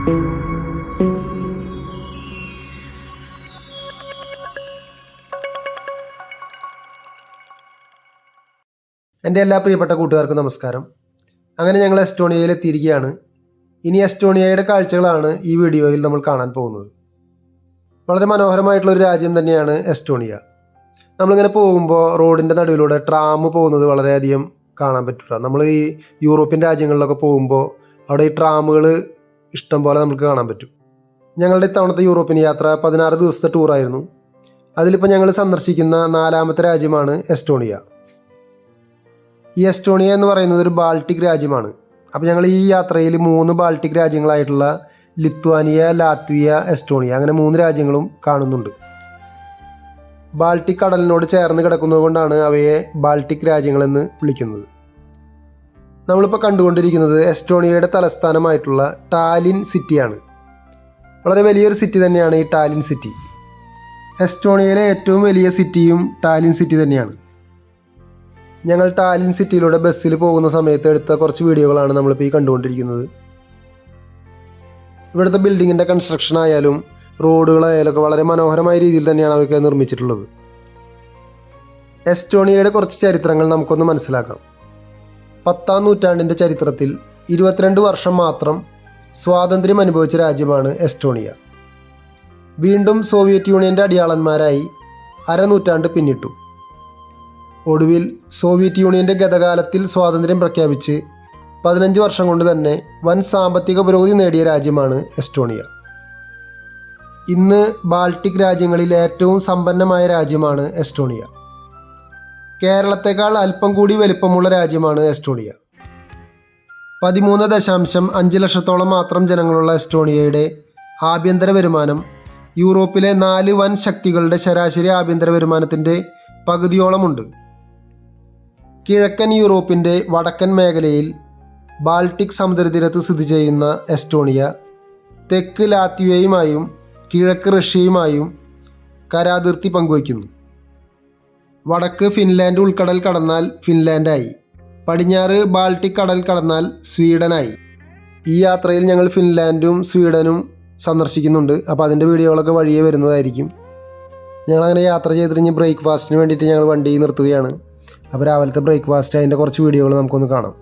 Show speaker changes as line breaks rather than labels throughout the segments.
എൻ്റെ എല്ലാ പ്രിയപ്പെട്ട കൂട്ടുകാർക്കും നമസ്കാരം. അങ്ങനെ ഞങ്ങൾ എസ്റ്റോണിയയിൽ എത്തിയിരിക്കുകയാണ്. ഇനി എസ്റ്റോണിയയുടെ കാഴ്ചകളാണ് ഈ വീഡിയോയിൽ നമ്മൾ കാണാൻ പോകുന്നത്. വളരെ മനോഹരമായിട്ടുള്ളൊരു രാജ്യം തന്നെയാണ് എസ്റ്റോണിയ. നമ്മളിങ്ങനെ പോകുമ്പോൾ റോഡിൻ്റെ നടുവിലൂടെ ട്രാം പോകുന്നത് വളരെയധികം കാണാൻ പറ്റില്ല. നമ്മൾ ഈ യൂറോപ്യൻ രാജ്യങ്ങളിലൊക്കെ പോകുമ്പോൾ അവിടെ ഈ ട്രാമുകൾ ഇഷ്ടം പോലെ നമുക്ക് കാണാൻ പറ്റും. ഞങ്ങളുടെ ഇത്തവണത്തെ യൂറോപ്യൻ യാത്ര 16 ദിവസത്തെ ടൂറായിരുന്നു. അതിലിപ്പോൾ ഞങ്ങൾ സന്ദർശിക്കുന്ന 4ാമത്തെ രാജ്യമാണ് എസ്റ്റോണിയ. ഈ എസ്റ്റോണിയ എന്ന് പറയുന്നത് ഒരു ബാൾട്ടിക് രാജ്യമാണ്. അപ്പോൾ ഞങ്ങൾ ഈ യാത്രയിൽ 3 ബാൾട്ടിക് രാജ്യങ്ങളായിട്ടുള്ള ലിത്വാനിയ, ലാത്വിയ, എസ്റ്റോണിയ അങ്ങനെ 3 രാജ്യങ്ങളും കാണുന്നുണ്ട്. ബാൾട്ടിക് കടലിനോട് ചേർന്ന് കിടക്കുന്നത് കൊണ്ടാണ് അവയെ ബാൾട്ടിക് രാജ്യങ്ങളെന്ന് വിളിക്കുന്നത്. നമ്മളിപ്പോൾ കണ്ടുകൊണ്ടിരിക്കുന്നത് എസ്റ്റോണിയയുടെ തലസ്ഥാനമായിട്ടുള്ള ടാലിൻ സിറ്റിയാണ്. വളരെ വലിയൊരു സിറ്റി തന്നെയാണ് ഈ ടാലിൻ സിറ്റി. എസ്റ്റോണിയയിലെ ഏറ്റവും വലിയ സിറ്റിയും ടാലിൻ സിറ്റി തന്നെയാണ്. ഞങ്ങൾ ടാലിൻ സിറ്റിയിലൂടെ ബസ്സിൽ പോകുന്ന സമയത്ത് എടുത്ത കുറച്ച് വീഡിയോകളാണ് നമ്മളിപ്പോൾ ഈ കണ്ടുകൊണ്ടിരിക്കുന്നത്. ഇവിടുത്തെ ബിൽഡിങ്ങിൻ്റെ കൺസ്ട്രക്ഷൻ ആയാലും റോഡുകളായാലും ഒക്കെ വളരെ മനോഹരമായ രീതിയിൽ തന്നെയാണ് അവയൊക്കെ നിർമ്മിച്ചിട്ടുള്ളത്. എസ്റ്റോണിയയുടെ കുറച്ച് ചരിത്രങ്ങൾ നമുക്കൊന്ന് മനസ്സിലാക്കാം. 10ാം നൂറ്റാണ്ടിൻ്റെ ചരിത്രത്തിൽ 22 വർഷം മാത്രം സ്വാതന്ത്ര്യം അനുഭവിച്ച രാജ്യമാണ് എസ്റ്റോണിയ. വീണ്ടും സോവിയറ്റ് യൂണിയൻ്റെ അടിയാളന്മാരായി അരനൂറ്റാണ്ട് പിന്നിട്ടു. ഒടുവിൽ സോവിയറ്റ് യൂണിയൻ്റെ ഗതകാലത്തിൽ സ്വാതന്ത്ര്യം പ്രഖ്യാപിച്ച് 15 വർഷം കൊണ്ട് തന്നെ വൻ സാമ്പത്തിക പുരോഗതി നേടിയ രാജ്യമാണ് എസ്റ്റോണിയ. ഇന്ന് ബാൾട്ടിക് രാജ്യങ്ങളിൽ ഏറ്റവും സമ്പന്നമായ രാജ്യമാണ് എസ്റ്റോണിയ. കേരളത്തെക്കാൾ അല്പം കൂടി വലിപ്പമുള്ള രാജ്യമാണ് എസ്റ്റോണിയ. 13.5 ലക്ഷത്തോളം മാത്രം ജനങ്ങളുള്ള എസ്റ്റോണിയയുടെ ആഭ്യന്തര വരുമാനം യൂറോപ്പിലെ 4 വൻ ശക്തികളുടെ ശരാശരി ആഭ്യന്തര വരുമാനത്തിൻ്റെ പകുതിയോളമുണ്ട്. കിഴക്കൻ യൂറോപ്പിൻ്റെ വടക്കൻ മേഖലയിൽ ബാൾട്ടിക് സമുദ്രതീരത്ത് സ്ഥിതി ചെയ്യുന്ന എസ്റ്റോണിയ തെക്ക് ലാത്വിയയുമായും കിഴക്ക് റഷ്യയുമായും കരാതിർത്തി പങ്കുവയ്ക്കുന്നു. വടക്ക് ഫിൻലാൻഡ് ഉൾക്കടൽ കടന്നാൽ ഫിൻലാൻഡായി, പടിഞ്ഞാറ് ബാൾട്ടിക് കടൽ കടന്നാൽ സ്വീഡനായി. ഈ യാത്രയിൽ ഞങ്ങൾ ഫിൻലാൻഡും സ്വീഡനും സന്ദർശിക്കുന്നുണ്ട്. അപ്പോൾ അതിൻ്റെ വീഡിയോകളൊക്കെ വഴിയേ വരുന്നതായിരിക്കും. ഞങ്ങളങ്ങനെ യാത്ര ചെയ്തിട്ട് ബ്രേക്ക്ഫാസ്റ്റിന് വേണ്ടിയിട്ട് ഞങ്ങൾ വണ്ടി നിർത്തുകയാണ്. അപ്പോൾ രാവിലത്തെ ബ്രേക്ക്ഫാസ്റ്റ് അതിൻ്റെ കുറച്ച് വീഡിയോകൾ നമുക്കൊന്ന് കാണാം.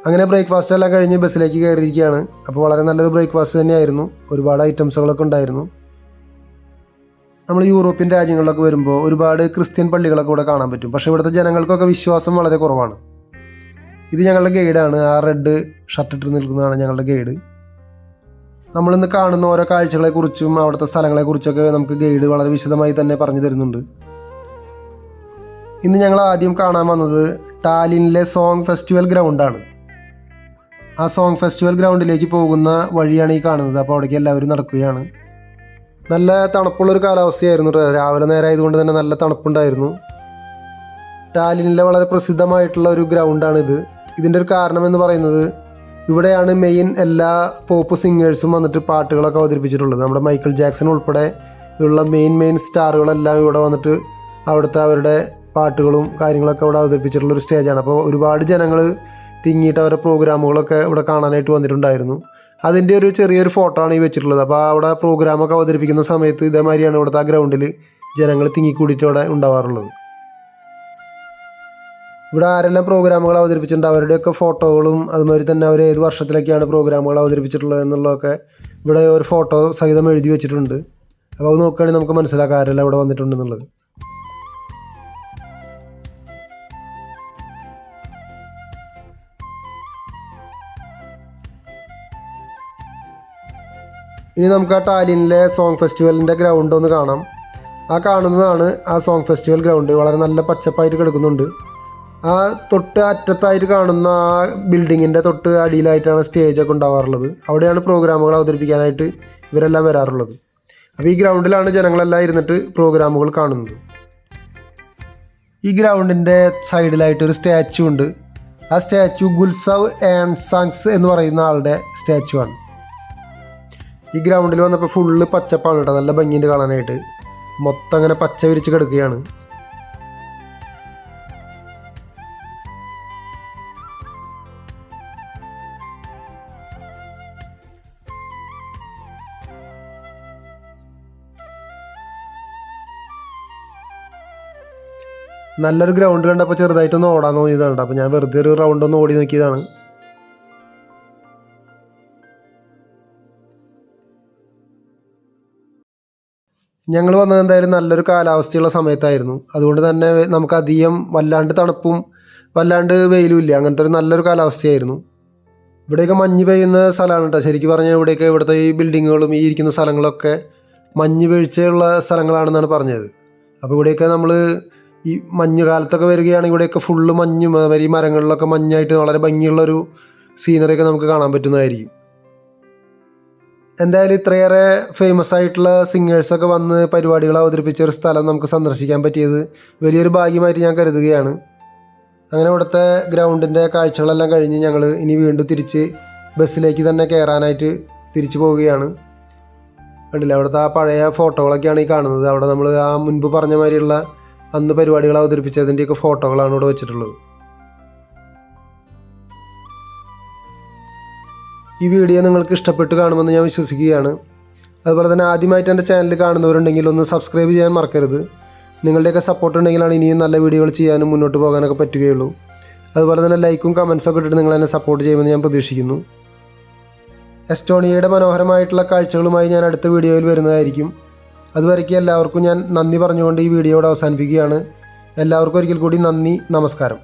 അങ്ങനെ ബ്രേക്ക്ഫാസ്റ്റ് എല്ലാം കഴിഞ്ഞ് ബസ്സിലേക്ക് കയറിയിരിക്കുകയാണ്. അപ്പോൾ വളരെ നല്ലൊരു ബ്രേക്ക്ഫാസ്റ്റ് തന്നെയായിരുന്നു. ഒരുപാട് ഐറ്റംസുകളൊക്കെ ഉണ്ടായിരുന്നു. നമ്മൾ യൂറോപ്യൻ രാജ്യങ്ങളിലൊക്കെ വരുമ്പോൾ ഒരുപാട് ക്രിസ്ത്യൻ പള്ളികളൊക്കെ ഇവിടെ കാണാൻ പറ്റും. പക്ഷേ ഇവിടുത്തെ ജനങ്ങൾക്കൊക്കെ വിശ്വാസം വളരെ കുറവാണ്. ഇത് ഞങ്ങളുടെ ഗൈഡാണ്. ആ റെഡ് ഷർട്ട് ഇട്ട് നിൽക്കുന്നതാണ് ഞങ്ങളുടെ ഗൈഡ്. നമ്മളിന്ന് കാണുന്ന ഓരോ കാഴ്ചകളെക്കുറിച്ചും അവിടുത്തെ സ്ഥലങ്ങളെക്കുറിച്ചൊക്കെ നമുക്ക് ഗൈഡ് വളരെ വിശദമായി തന്നെ പറഞ്ഞു തരുന്നുണ്ട്. ഇന്ന് ഞങ്ങൾ ആദ്യം കാണാൻ വന്നത് ടാലിനിലെ സോങ് ഫെസ്റ്റിവൽ ഗ്രൗണ്ടാണ്. ആ സോങ് ഫെസ്റ്റിവൽ ഗ്രൗണ്ടിലേക്ക് പോകുന്ന വഴിയാണ് ഈ കാണുന്നത്. അപ്പോൾ അവിടേക്ക് എല്ലാവരും നടക്കുകയാണ്. നല്ല തണുപ്പുള്ളൊരു കാലാവസ്ഥയായിരുന്നു. രാവിലെ നേരമായതുകൊണ്ട് തന്നെ നല്ല തണുപ്പുണ്ടായിരുന്നു. ടാലിനിലെ വളരെ പ്രസിദ്ധമായിട്ടുള്ള ഒരു ഗ്രൗണ്ടാണിത്. ഇതിൻ്റെ ഒരു കാരണം എന്ന് പറയുന്നത് ഇവിടെയാണ് മെയിൻ എല്ലാ പോപ്പ് സിംഗേഴ്സും വന്നിട്ട് പാട്ടുകളൊക്കെ അവതരിപ്പിച്ചിട്ടുള്ളത്. നമ്മുടെ മൈക്കിൾ ജാക്സൺ ഉൾപ്പെടെ ഉള്ള മെയിൻ സ്റ്റാറുകളെല്ലാം ഇവിടെ വന്നിട്ട് അവിടുത്തെ അവരുടെ പാട്ടുകളും കാര്യങ്ങളൊക്കെ ഇവിടെ അവതരിപ്പിച്ചിട്ടുള്ളൊരു സ്റ്റേജാണ്. അപ്പോൾ ഒരുപാട് ജനങ്ങൾ തിങ്ങിയിട്ട് അവരുടെ പ്രോഗ്രാമുകളൊക്കെ ഇവിടെ കാണാനായിട്ട് വന്നിട്ടുണ്ടായിരുന്നു. അതിൻ്റെ ഒരു ചെറിയൊരു ഫോട്ടോ ആണ് ഈ വെച്ചിട്ടുള്ളത്. അപ്പോൾ അവിടെ പ്രോഗ്രാമൊക്കെ അവതരിപ്പിക്കുന്ന സമയത്ത് ഇതേമാതിരിയാണ് ഇവിടുത്തെ ആ ഗ്രൗണ്ടിൽ ജനങ്ങൾ തിങ്ങിക്കൂടിയിട്ട് ഇവിടെ ഉണ്ടാവാറുള്ളത്. ഇവിടെ ആരെല്ലാം പ്രോഗ്രാമുകൾ അവതരിപ്പിച്ചിട്ടുണ്ട് അവരുടെയൊക്കെ ഫോട്ടോകളും അതുമാതിരി തന്നെ അവർ ഏത് വർഷത്തിലൊക്കെയാണ് പ്രോഗ്രാമുകൾ അവതരിപ്പിച്ചിട്ടുള്ളത് എന്നുള്ളതൊക്കെ ഇവിടെ ഒരു ഫോട്ടോ സഹിതം എഴുതി വെച്ചിട്ടുണ്ട്. അപ്പോൾ അത് നോക്കുകയാണെങ്കിൽ നമുക്ക് മനസ്സിലാക്കാം ആരെല്ലാം ഇവിടെ വന്നിട്ടുണ്ടെന്നുള്ളത്. ഇനി നമുക്ക് ആ ടാലിനിലെ സോങ് ഫെസ്റ്റിവലിൻ്റെ ഗ്രൗണ്ട് ഒന്ന് കാണാം. ആ കാണുന്നതാണ് ആ സോങ് ഫെസ്റ്റിവൽ ഗ്രൗണ്ട്. വളരെ നല്ല പച്ചപ്പായിട്ട് കിടക്കുന്നുണ്ട്. ആ തൊട്ട് അറ്റത്തായിട്ട് കാണുന്ന ആ ബിൽഡിങ്ങിൻ്റെ തൊട്ട് അടിയിലായിട്ടാണ് സ്റ്റേജൊക്കെ ഉണ്ടാവാറുള്ളത്. അവിടെയാണ് പ്രോഗ്രാമുകൾ അവതരിപ്പിക്കാനായിട്ട് ഇവരെല്ലാം വരാറുള്ളത്. അപ്പോൾ ഈ ഗ്രൗണ്ടിലാണ് ജനങ്ങളെല്ലാം ഇരുന്നിട്ട് പ്രോഗ്രാമുകൾ കാണുന്നത്. ഈ ഗ്രൗണ്ടിൻ്റെ സൈഡിലായിട്ടൊരു സ്റ്റാച്ചു ഉണ്ട്. ആ സ്റ്റാച്ചു ഗുൽസവ് ആൻഡ് സങ്സ് എന്ന് പറയുന്ന ആളുടെ സ്റ്റാച്ചു ആണ്. ഈ ഗ്രൗണ്ടിൽ വന്നപ്പോൾ ഫുള്ള് പച്ചപ്പാണ് കേട്ടോ. നല്ല ഭംഗിയുണ്ട് കാണാനായിട്ട്. മൊത്തം അങ്ങനെ പച്ച വിരിച്ച് കിടക്കുകയാണ്. നല്ലൊരു ഗ്രൗണ്ട് കണ്ടപ്പോൾ ചെറുതായിട്ടൊന്ന് ഓടാൻ തോന്നിയതാണ്. അപ്പോൾ ഞാൻ വെറുതെ ഒരു റൗണ്ട് ഒന്ന് ഓടി നോക്കിയതാണ്. ഞങ്ങൾ വന്നത് എന്തായാലും നല്ലൊരു കാലാവസ്ഥയുള്ള സമയത്തായിരുന്നു. അതുകൊണ്ട് തന്നെ നമുക്കധികം വല്ലാണ്ട് തണുപ്പും വല്ലാണ്ട് വെയിലും ഇല്ല. അങ്ങനത്തെ ഒരു നല്ലൊരു കാലാവസ്ഥയായിരുന്നു. ഇവിടെയൊക്കെ മഞ്ഞ് പെയ്യുന്ന സ്ഥലമാണ് കേട്ടോ. ശരിക്കും പറഞ്ഞാൽ ഇവിടുത്തെ ഈ ബിൽഡിങ്ങുകളും ഈ ഇരിക്കുന്ന സ്ഥലങ്ങളൊക്കെ മഞ്ഞ് വീഴ്ചയുള്ള സ്ഥലങ്ങളാണെന്നാണ് പറഞ്ഞത്. അപ്പോൾ ഇവിടെയൊക്കെ നമ്മൾ ഈ മഞ്ഞ് കാലത്തൊക്കെ വരികയാണെങ്കിൽ ഇവിടെയൊക്കെ ഫുള്ള് മഞ്ഞും അതുമാതിരി ഈ മരങ്ങളിലൊക്കെ മഞ്ഞായിട്ട് വളരെ ഭംഗിയുള്ളൊരു സീനറിയൊക്കെ നമുക്ക് കാണാൻ പറ്റുന്നതായിരിക്കും. എന്തായാലും ഇത്രയേറെ ഫേമസ് ആയിട്ടുള്ള സിംഗേഴ്സൊക്കെ വന്ന് പരിപാടികൾ അവതരിപ്പിച്ച ഒരു സ്ഥലം നമുക്ക് സന്ദർശിക്കാൻ പറ്റിയത് വലിയൊരു ഭാഗ്യമായിട്ട് ഞാൻ കരുതുകയാണ്. അങ്ങനെ ഇവിടുത്തെ ഗ്രൗണ്ടിൻ്റെ കാഴ്ചകളെല്ലാം കഴിഞ്ഞ് ഞങ്ങൾ ഇനി വീണ്ടും തിരിച്ച് ബസ്സിലേക്ക് തന്നെ കയറാനായിട്ട് തിരിച്ചു പോവുകയാണ്. കണ്ടില്ല, അവിടുത്തെ ആ പഴയ ഫോട്ടോകളൊക്കെയാണ് ഈ കാണുന്നത്. അവിടെ നമ്മൾ ആ മുൻപ് പറഞ്ഞ മാതിരിയുള്ള അന്ന് പരിപാടികൾ അവതരിപ്പിച്ചതിൻ്റെയൊക്കെ ഫോട്ടോകളാണ് ഇവിടെ വെച്ചിട്ടുള്ളത്. ഈ വീഡിയോ നിങ്ങൾക്ക് ഇഷ്ടപ്പെട്ട് കാണുമെന്ന് ഞാൻ വിശ്വസിക്കുകയാണ്. അതുപോലെ തന്നെ ആദ്യമായിട്ട് എൻ്റെ ചാനൽ കാണുന്നവരുണ്ടെങ്കിൽ ഒന്ന് സബ്സ്ക്രൈബ് ചെയ്യാൻ മറക്കരുത്. നിങ്ങളുടെയൊക്കെ സപ്പോർട്ട് ഉണ്ടെങ്കിലാണ് ഇനിയും നല്ല വീഡിയോകൾ ചെയ്യാനും മുന്നോട്ട് പോകാനൊക്കെ പറ്റുകയുള്ളൂ. അതുപോലെ തന്നെ ലൈക്കും കമൻസൊക്കെ ഇട്ടിട്ട് നിങ്ങൾ എന്നെ സപ്പോർട്ട് ചെയ്യുമെന്ന് ഞാൻ പ്രതീക്ഷിക്കുന്നു. എസ്റ്റോണിയയുടെ മനോഹരമായിട്ടുള്ള കാഴ്ചകളുമായി ഞാൻ അടുത്ത വീഡിയോയിൽ വരുന്നതായിരിക്കും. അതുവരയ്ക്കും എല്ലാവർക്കും ഞാൻ നന്ദി പറഞ്ഞുകൊണ്ട് ഈ വീഡിയോ ഇവിടെ അവസാനിപ്പിക്കുകയാണ്. എല്ലാവർക്കും ഒരിക്കൽ കൂടി നന്ദി, നമസ്കാരം.